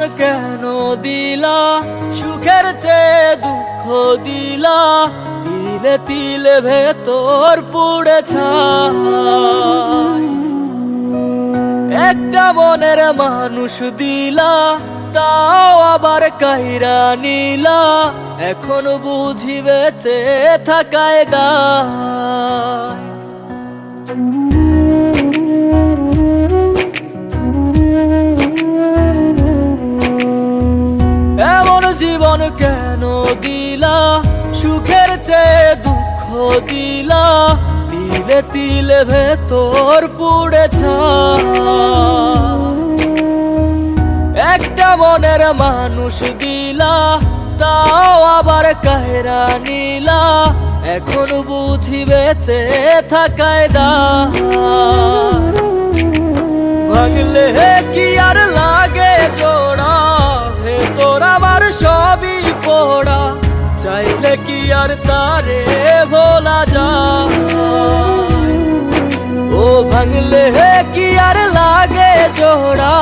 জীবন কেন দিলা, সুখের চেয়ে দুঃখ দিলা, তিলে তিলে ভেতর পুড়ে ছাই। একটা মনের মানুষ দিলা, তাও আবার কাইরা নিলা, এখন বুঝি বেঁচে থাকায় দায়। এমন জীবন কেন দিলা, সুখের চেয়ে দুঃখ দিলা, তিলে তিলে ভেতর পুড়ে ছাই। একটা মনের মানুষ দিলা, তাও আবার কাহেরা নিলা, এখন বুঝি বেঁচে থাকায় দায়। ভাঙলে কি আর লাগে জোড়া, ভেতর আমার সবই পোড়া, চাইলে কি আর তারে ভোলা যায়। ও ভাঙলে কি আর লাগে জোড়া,